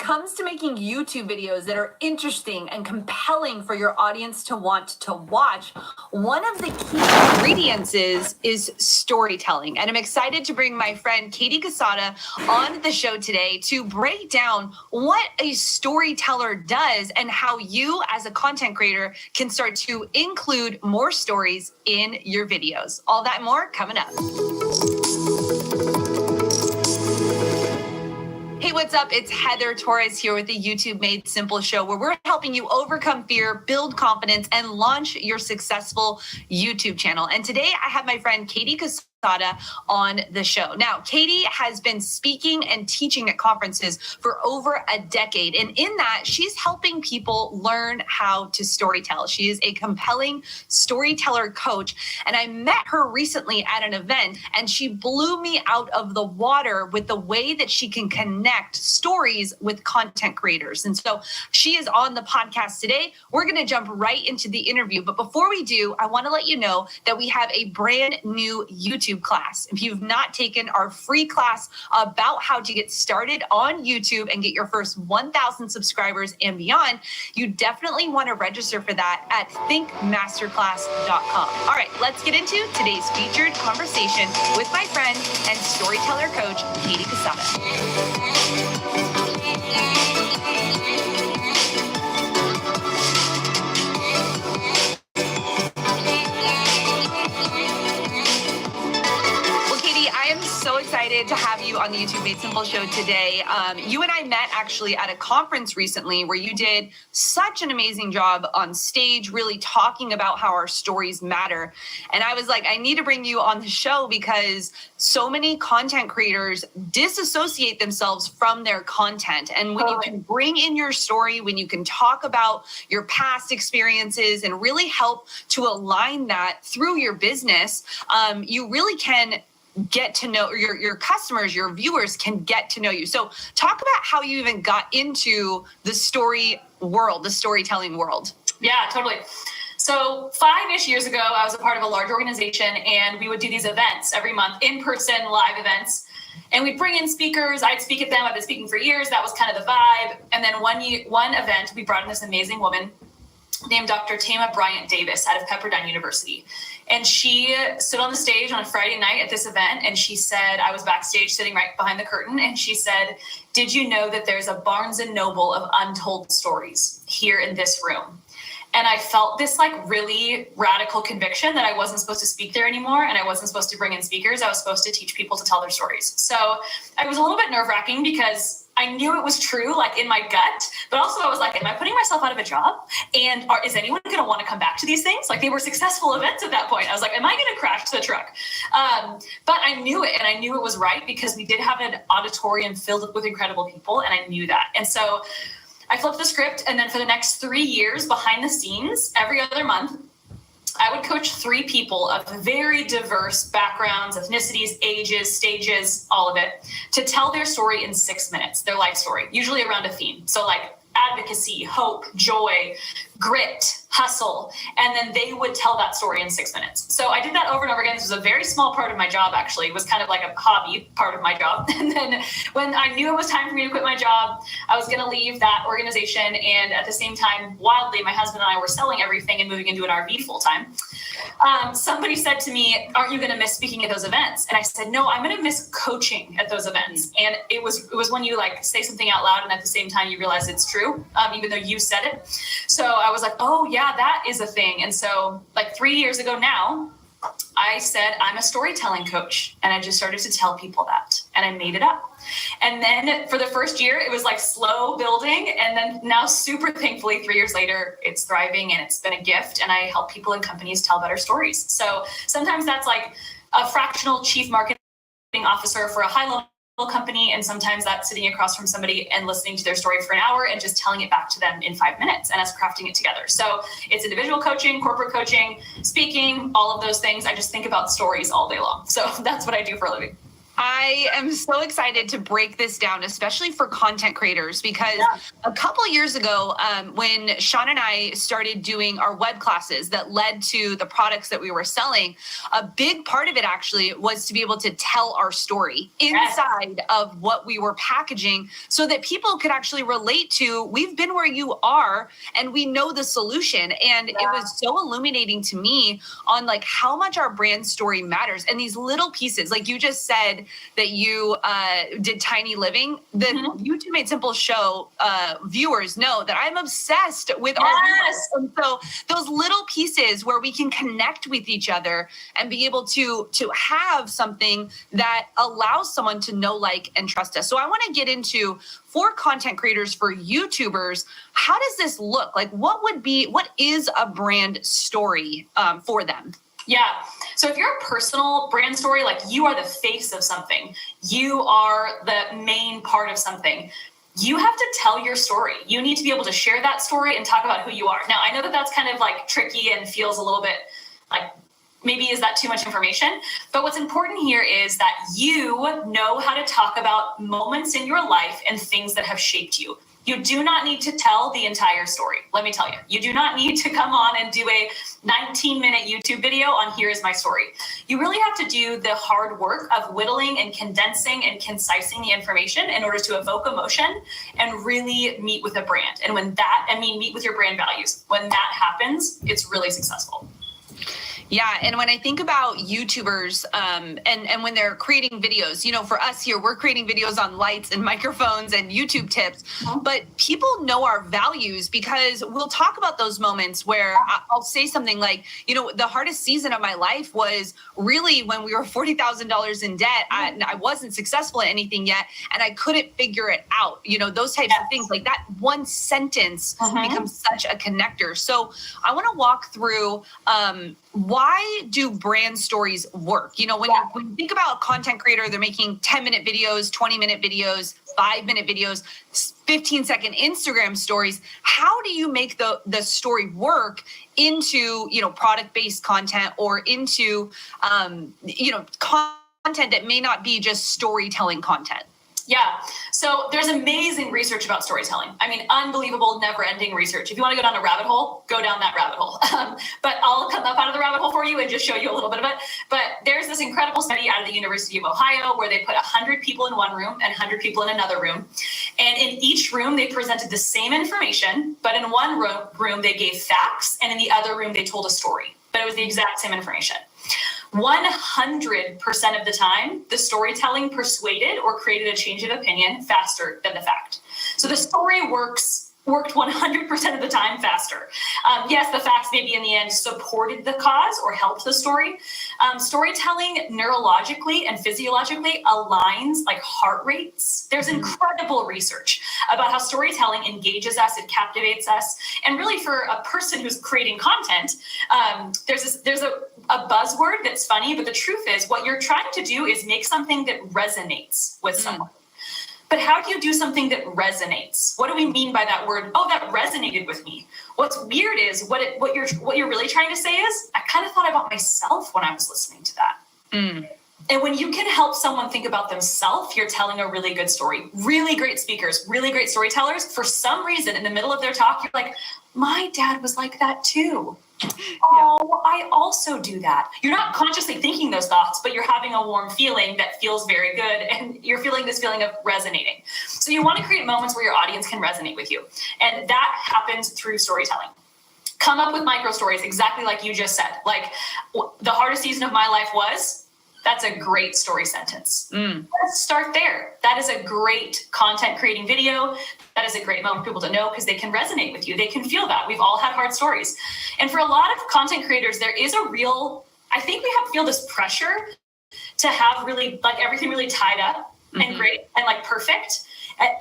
comes to making YouTube videos that are interesting and compelling for your audience to want to watch, one of the key ingredients is storytelling. And I'm excited to bring my friend Katie Casada on the show today to break down what a storyteller does and how you as a content creator can start to include more stories in your videos. All that and more coming up. Hey, what's up? It's Heather Torres here with the YouTube Made Simple show, where we're helping you overcome fear, build confidence, and launch your successful YouTube channel. And today I have my friend Katie Casada on the show. Now, Katie has been speaking and teaching at conferences for over a decade. And in that, she's helping people learn how to storytell. She is a compelling storyteller coach. And I met her recently at an event, and she blew me out of the water with the way that she can connect stories with content creators. And so she is on the podcast today. We're going to jump right into the interview. But before we do, I want to let you know that we have a brand new YouTube class. If you've not taken our free class about how to get started on YouTube and get your first 1,000 subscribers and beyond, you definitely want to register for that at thinkmasterclass.com. All right, let's get into today's featured conversation with my friend and storyteller coach, Katie Casada. So excited to have you on the YouTube Made Simple show today. You and I met actually at a conference recently where you did such an amazing job on stage, really talking about how our stories matter. And I was like, I need to bring you on the show because so many content creators disassociate themselves from their content. And when you can bring in your story, when you can talk about your past experiences and really help to align that through your business, you really can get to know your customers, your viewers can get to know you. So talk about how you even got into the story world, the storytelling world. Yeah, totally. So 5-ish years ago, I was a part of a large organization, and we would do these events every month, in-person live events. And we'd bring in speakers. I'd speak at them. I've been speaking for years. That was kind of the vibe. And then one event, we brought in this amazing woman named Dr. Tama Bryant Davis out of Pepperdine University. And she stood on the stage on a Friday night at this event, and she said, I was backstage sitting right behind the curtain, and she said, did you know that there's a Barnes and Noble of untold stories here in this room? And I felt this like really radical conviction that I wasn't supposed to speak there anymore, and I wasn't supposed to bring in speakers. I was supposed to teach people to tell their stories. So it was a little bit nerve-wracking because I knew it was true, like in my gut, but also I was like, am I putting myself out of a job? And is anyone going to want to come back to these things? Like, they were successful events at that point. I was like, am I going to crash the truck? But I knew it, and I knew it was right because we did have an auditorium filled with incredible people, and I knew that. And so I flipped the script, and then for the next 3 years behind the scenes, every other month, I would coach 3 people of very diverse backgrounds, ethnicities, ages, stages, all of it, to tell their story in 6 minutes, their life story, usually around a theme. So like advocacy, hope, joy, grit, hustle, and then they would tell that story in 6 minutes. So I did that over and over again. This was a very small part of my job, actually. It was kind of like a hobby part of my job. And then when I knew it was time for me to quit my job, I was going to leave that organization. And at the same time, wildly, my husband and I were selling everything and moving into an RV full time. Somebody said to me, aren't you going to miss speaking at those events? And I said, no, I'm going to miss coaching at those events. And it was when you like say something out loud and at the same time you realize it's true, even though you said it. So I was like, oh yeah, that is a thing. And so like 3 years ago now, I said, I'm a storytelling coach. And I just started to tell people that, and I made it up. And then for the first year, it was like slow building. And then now, super thankfully, 3 years later, it's thriving and it's been a gift. And I help people and companies tell better stories. So sometimes that's like a fractional chief marketing officer for a high-level company, and sometimes that's sitting across from somebody and listening to their story for an hour and just telling it back to them in 5 minutes and us crafting it together. So it's individual coaching, corporate coaching, speaking, all of those things. I just think about stories all day long. So that's what I do for a living. I am so excited to break this down, especially for content creators, because a couple years ago, when Sean and I started doing our web classes that led to the products that we were selling, a big part of it actually was to be able to tell our story inside of what we were packaging so that people could actually relate to, we've been where you are and we know the solution. And it was so illuminating to me on like how much our brand story matters. And these little pieces, like you just said, that you did Tiny Living. The YouTube Made Simple show viewers know that I'm obsessed with our viewers. And so those little pieces where we can connect with each other and be able to have something that allows someone to know, like, and trust us. So I want to get into, for content creators, for YouTubers, how does this look? Like, what is a brand story for them? Yeah. So if you're a personal brand story, like you are the face of something, you are the main part of something, you have to tell your story. You need to be able to share that story and talk about who you are. Now, I know that that's kind of like tricky and feels a little bit like, maybe is that too much information? But what's important here is that you know how to talk about moments in your life and things that have shaped you. You do not need to tell the entire story. Let me tell you, you do not need to come on and do a 19-minute YouTube video on here's my story. You really have to do the hard work of whittling and condensing and concising the information in order to evoke emotion and really meet with a brand. And meet with your brand values. When that happens, it's really successful. Yeah. And when I think about YouTubers and when they're creating videos, you know, for us here, we're creating videos on lights and microphones and YouTube tips, but people know our values because we'll talk about those moments where I'll say something like, you know, the hardest season of my life was really when we were $40,000 in debt. I wasn't successful at anything yet, and I couldn't figure it out. You know, those types of things, like that one sentence becomes such a connector. So I want to walk through why do brand stories work? You know, when you think about a content creator, they're making 10-minute videos, 20-minute videos, 5-minute videos, 15-second Instagram stories. How do you make the story work into, you know, product-based content or into, you know, content that may not be just storytelling content? Yeah. So there's amazing research about storytelling. I mean, unbelievable, never-ending research. If you want to go down a rabbit hole, go down that rabbit hole. But I'll come up out of the rabbit hole for you and just show you a little bit of it. But there's this incredible study out of the University of Ohio where they put 100 people in one room and 100 people in another room. And in each room, they presented the same information, but in one room, they gave facts, and in the other room, they told a story. But it was the exact same information. 100% of the time, the storytelling persuaded or created a change of opinion faster than the fact. So the story worked 100% of the time faster. Yes, the facts maybe in the end supported the cause or helped the story. Storytelling neurologically and physiologically aligns like heart rates. There's incredible research about how storytelling engages us, it captivates us. And really for a person who's creating content, there's a buzzword that's funny, but the truth is what you're trying to do is make something that resonates with someone. But how do you do something that resonates? What do we mean by that word? Oh, that resonated with me. What's weird is what you're really trying to say is, I kind of thought about myself when I was listening to that. And when you can help someone think about themselves, you're telling a really good story. Really great speakers, really great storytellers, for some reason in the middle of their talk, you're like, my dad was like that too. Oh, I also do that. You're not consciously thinking those thoughts, but you're having a warm feeling that feels very good. And you're feeling this feeling of resonating. So you want to create moments where your audience can resonate with you. And that happens through storytelling. Come up with micro stories, exactly like you just said. Like, the hardest season of my life was, that's a great story sentence. Let's start there. That is a great content creating video. That is a great moment for people to know because they can resonate with you. They can feel that. We've all had hard stories. And for a lot of content creators, there is I think we feel this pressure to have really like everything really tied up and great and like perfect.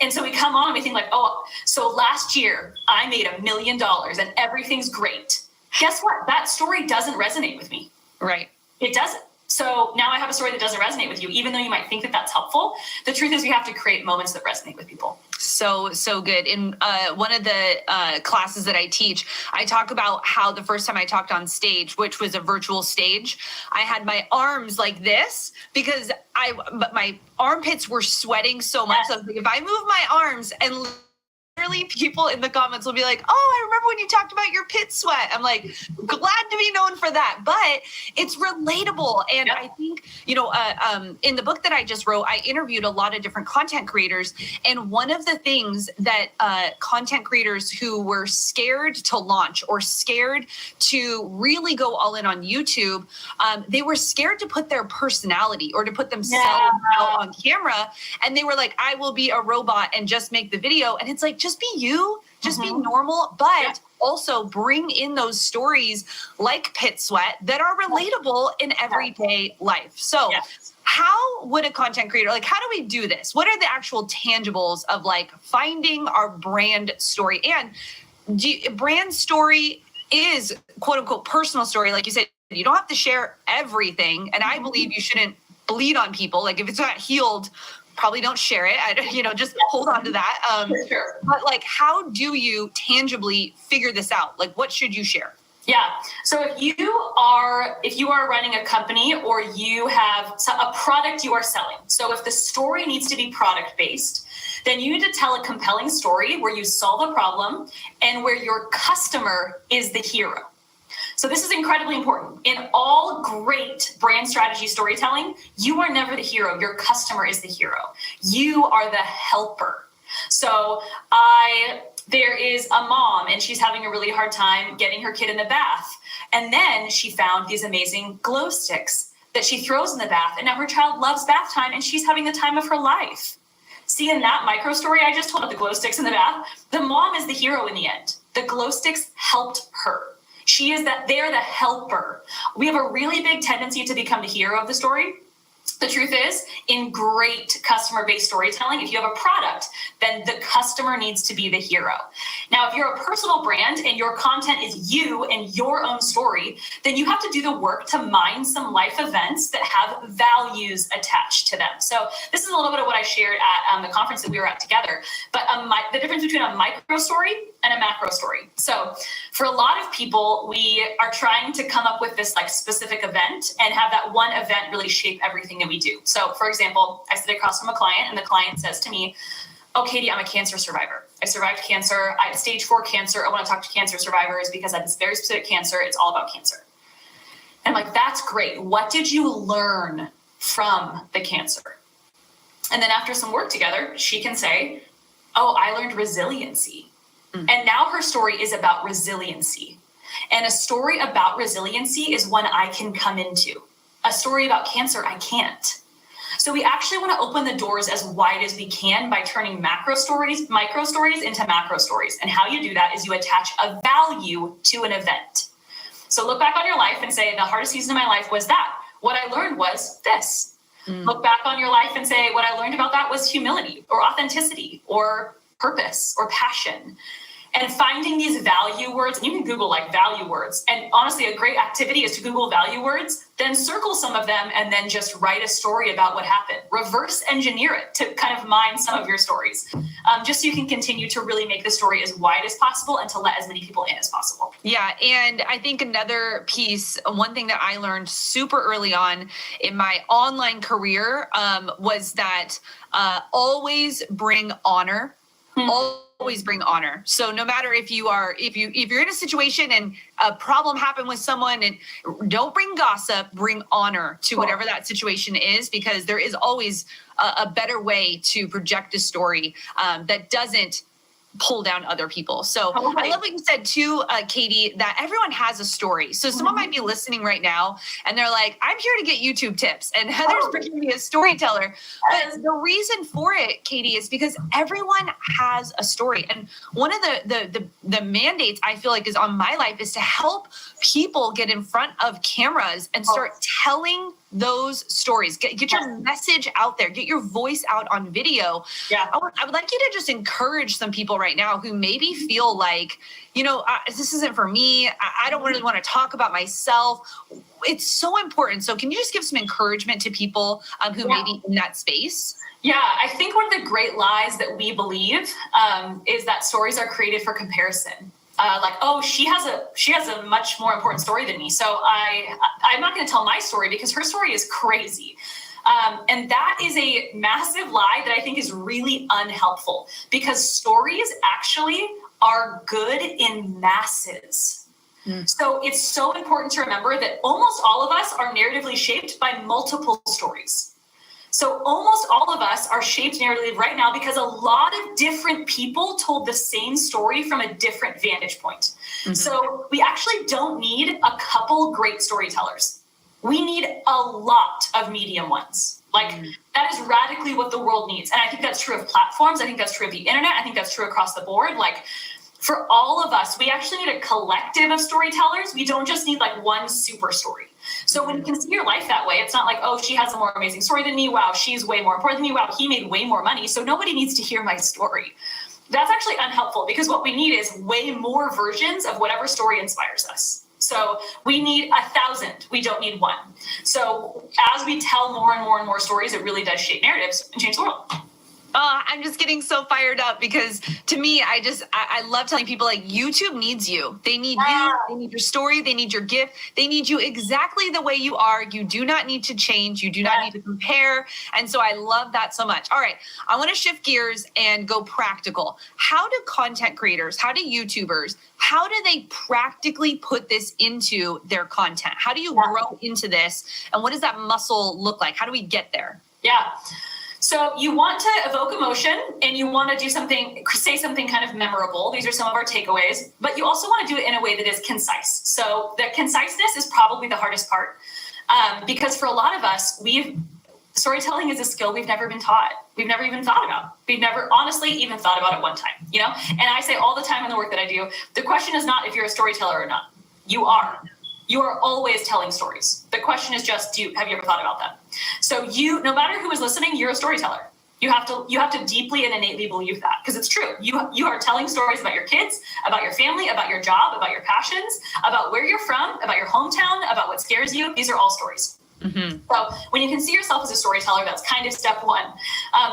And so we come on and we think like, oh, so last year I made $1 million and everything's great. Guess what? That story doesn't resonate with me. Right. It doesn't. So now I have a story that doesn't resonate with you, even though you might think that that's helpful. The truth is we have to create moments that resonate with people. So good. In one of the classes that I teach, I talk about how the first time I talked on stage, which was a virtual stage, I had my arms like this because but my armpits were sweating so much. Yes. So I was like, if I move my arms and literally people in the comments will be like, oh, I remember when you talked about your pit sweat. I'm like, glad to be known for that. But it's relatable. And I think, in the book that I just wrote, I interviewed a lot of different content creators. And one of the things that content creators who were scared to launch or scared to really go all in on YouTube, they were scared to put their personality or to put themselves out on camera. And they were like, I will be a robot and just make the video. And it's like, just be you, just be normal, but also bring in those stories like pit sweat that are relatable in everyday life. So how would a content creator, how do we do this? What are the actual tangibles of finding our brand story? And brand story is quote unquote personal story. Like you said, you don't have to share everything. And I believe you shouldn't bleed on people. Like if it's not healed, probably don't share it. Just hold on to that. Sure. But how do you tangibly figure this out? What should you share? Yeah. So if you are running a company or you have a product you are selling, so if the story needs to be product based, then you need to tell a compelling story where you solve a problem and where your customer is the hero. So this is incredibly important. In all great brand strategy storytelling, you are never the hero. Your customer is the hero. You are the helper. So there is a mom and she's having a really hard time getting her kid in the bath. And then she found these amazing glow sticks that she throws in the bath. And now her child loves bath time and she's having the time of her life. See, in that micro story I just told about the glow sticks in the bath, the mom is the hero in the end. The glow sticks helped her. They're the helper. We have a really big tendency to become the hero of the story. The truth is, in great customer-based storytelling, if you have a product, then the customer needs to be the hero. Now, if you're a personal brand and your content is you and your own story, then you have to do the work to mine some life events that have values attached to them. So this is a little bit of what I shared at the conference that we were at together. But the difference between a micro story and a macro story. So for a lot of people, we are trying to come up with this specific event and have that one event really shape everything that we do. So for example, I sit across from a client and the client says to me, oh, Katie, I'm a cancer survivor. I survived cancer. I have stage 4 cancer. I want to talk to cancer survivors because I have this very specific cancer. It's all about cancer. And I'm like, that's great. What did you learn from the cancer? And then after some work together, she can say, oh, I learned resiliency. And now her story is about resiliency. And a story about resiliency is one I can come into. A story about cancer, I can't. So we actually want to open the doors as wide as we can by turning micro stories into macro stories. And how you do that is you attach a value to an event. So look back on your life and say, the hardest season of my life was that. What I learned was this. Look back on your life and say, what I learned about that was humility or authenticity or purpose or passion. And finding these value words, and you can Google value words. And honestly, a great activity is to Google value words, then circle some of them, and then just write a story about what happened. Reverse engineer it to kind of mine some of your stories, just so you can continue to really make the story as wide as possible and to let as many people in as possible. Yeah. And I think another piece, one thing that I learned super early on in my online career was that always bring honor. Always bring honor. So no matter if you're in a situation and a problem happened with someone, and don't bring gossip, bring honor to whatever that situation is, because there is always a better way to project a story that doesn't pull down other people. So I love what you said too, Katie, that everyone has a story. So someone might be listening right now and they're like, I'm here to get YouTube tips and Heather's bringing me a storyteller. But the reason for it, Katie, is because everyone has a story. And one of the mandates I feel like is on my life is to help people get in front of cameras and start telling those stories. Get your message out there. Get your voice out on video. Yeah. I would like you to just encourage some people right now who maybe feel like, this isn't for me. I don't really want to talk about myself. It's so important. So can you just give some encouragement to people who may be in that space? Yeah, I think one of the great lies that we believe is that stories are created for comparison. She has a much more important story than me, so I'm not going to tell my story because her story is crazy. And that is a massive lie that I think is really unhelpful, because stories actually are good in masses. So it's so important to remember that almost all of us are narratively shaped by multiple stories. So almost all of us are shaped narratively right now because a lot of different people told the same story from a different vantage point. So we actually don't need a couple great storytellers. We need a lot of medium ones. That is radically what the world needs. And I think that's true of platforms. I think that's true of the internet. I think that's true across the board. For all of us, we actually need a collective of storytellers. We don't just need one super story. So when you can see your life that way, it's not like, oh, she has a more amazing story than me. Wow, she's way more important than me. Wow, he made way more money. So nobody needs to hear my story. That's actually unhelpful, because what we need is way more versions of whatever story inspires us. So we need 1,000. We don't need one. So as we tell more and more and more stories, it really does shape narratives and change the world. I'm just getting so fired up, because to me, I love telling people YouTube needs you. They need you. They need your story. They need your gift. They need you exactly the way you are. You do not need to change. You do not need to compare. And so I love that so much. All right. I want to shift gears and go practical. How do content creators, how do YouTubers, how do they practically put this into their content? How do you grow into this? And what does that muscle look like? How do we get there? Yeah. So you want to evoke emotion, and you want to do something, say something kind of memorable. These are some of our takeaways, but you also want to do it in a way that is concise. So the conciseness is probably the hardest part, because for a lot of us, storytelling is a skill we've never been taught. We've never even thought about. We've never honestly even thought about it one time, And I say all the time in the work that I do, the question is not if you're a storyteller or not. You are. You are always telling stories. The question is just, have you ever thought about them? So no matter who is listening, you're a storyteller. You have to deeply and innately believe that, because it's true. You are telling stories about your kids, about your family, about your job, about your passions, about where you're from, about your hometown, about what scares you. These are all stories. So when you can see yourself as a storyteller, that's kind of step one.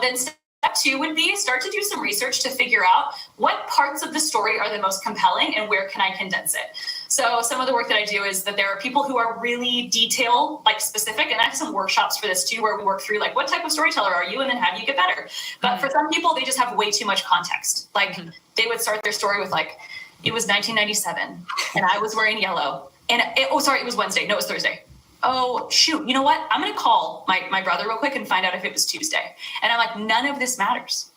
Then step two would be start to do some research to figure out what parts of the story are the most compelling and where can I condense it. So some of the work that I do is that there are people who are really detail, specific, and I have some workshops for this too, where we work through what type of storyteller are you, and then how do you get better? But for some people, they just have way too much context. They would start their story with it was 1997 and I was wearing yellow, and it was Wednesday. No, it was Thursday. Oh, shoot. You know what? I'm going to call my brother real quick and find out if it was Tuesday. And I'm like, none of this matters.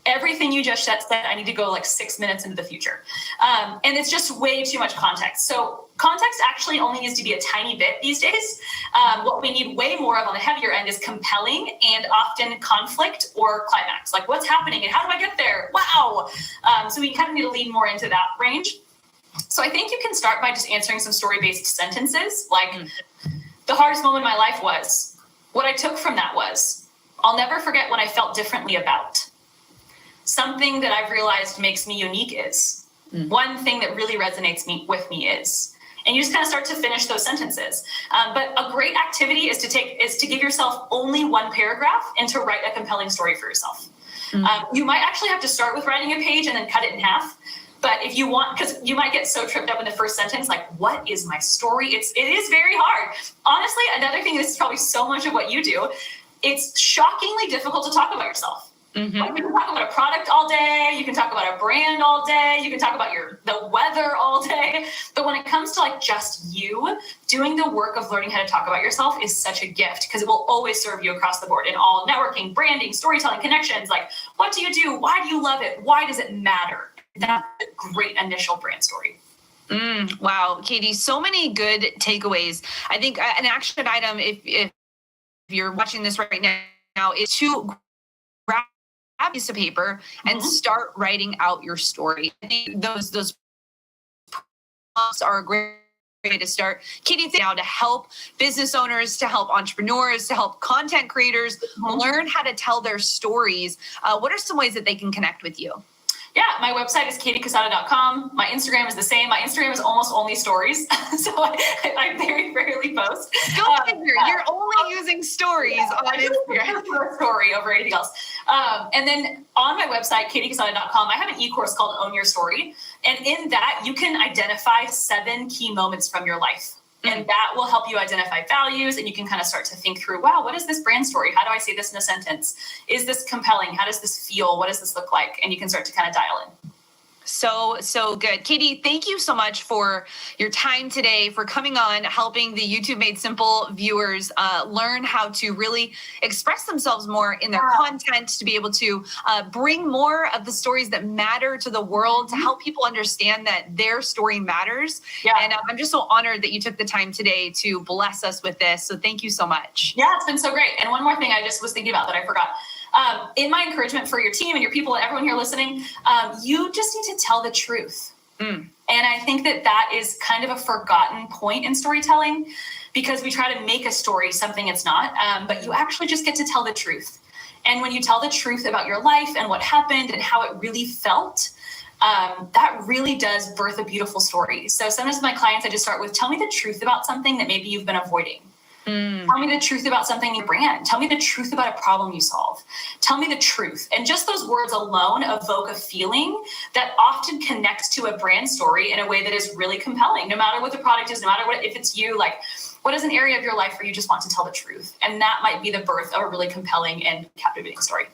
Everything you just said, I need to go 6 minutes into the future. And it's just way too much context. So context actually only needs to be a tiny bit these days. What we need way more of on the heavier end is compelling and often conflict or climax. What's happening and how do I get there? Wow. So we kind of need to lean more into that range. So I think you can start by just answering some story-based sentences. The hardest moment in my life was, what I took from that was, I'll never forget when I felt differently about. Something that I've realized makes me unique is. One thing that really resonates with me is. And you just kind of start to finish those sentences. But a great activity is to give yourself only one paragraph and to write a compelling story for yourself. You might actually have to start with writing a page and then cut it in half. But if you want, because you might get so tripped up in the first sentence, what is my story? It is very hard. Honestly, another thing, this is probably so much of what you do, it's shockingly difficult to talk about yourself. You can talk about a product all day, you can talk about a brand all day, you can talk about the weather all day. But when it comes to just you, doing the work of learning how to talk about yourself is such a gift, because it will always serve you across the board in all networking, branding, storytelling, connections. What do you do? Why do you love it? Why does it matter? That's a great initial brand story. Wow, Katie, so many good takeaways. I think an action item, if you're watching this right now, is to grab a piece of paper and start writing out your story. I think those prompts are a great to start. Katie, now to help business owners, to help entrepreneurs, to help content creators learn how to tell their stories. What are some ways that they can connect with you? Yeah, my website is katiecasada.com. My Instagram is the same. My Instagram is almost only stories. So I very rarely post. Go figure. You're only using stories on Instagram. Story over anything else. And then on my website, katiecasada.com, I have an e-course called Own Your Story. And in that, you can identify 7 key moments from your life. And that will help you identify values, and you can kind of start to think through, wow, what is this brand story? How do I say this in a sentence? Is this compelling? How does this feel? What does this look like? And you can start to kind of dial in. So good. Katie, thank you so much for your time today, for coming on, helping the YouTube Made Simple viewers learn how to really express themselves more in their content, to be able to bring more of the stories that matter to the world, to help people understand that their story matters. Yeah. And I'm just so honored that you took the time today to bless us with this. So thank you so much. Yeah, it's been so great. And one more thing I just was thinking about that I forgot. In my encouragement for your team and your people and everyone here listening, you just need to tell the truth. And I think that is kind of a forgotten point in storytelling, because we try to make a story something it's not, but you actually just get to tell the truth. And when you tell the truth about your life and what happened and how it really felt, that really does birth a beautiful story. So sometimes with my clients, I just start with, tell me the truth about something that maybe you've been avoiding. Tell me the truth about something in your brand. Tell me the truth about a problem you solve. Tell me the truth. And just those words alone evoke a feeling that often connects to a brand story in a way that is really compelling, no matter what the product is, no matter if it's you, like, what is an area of your life where you just want to tell the truth? And that might be the birth of a really compelling and captivating story.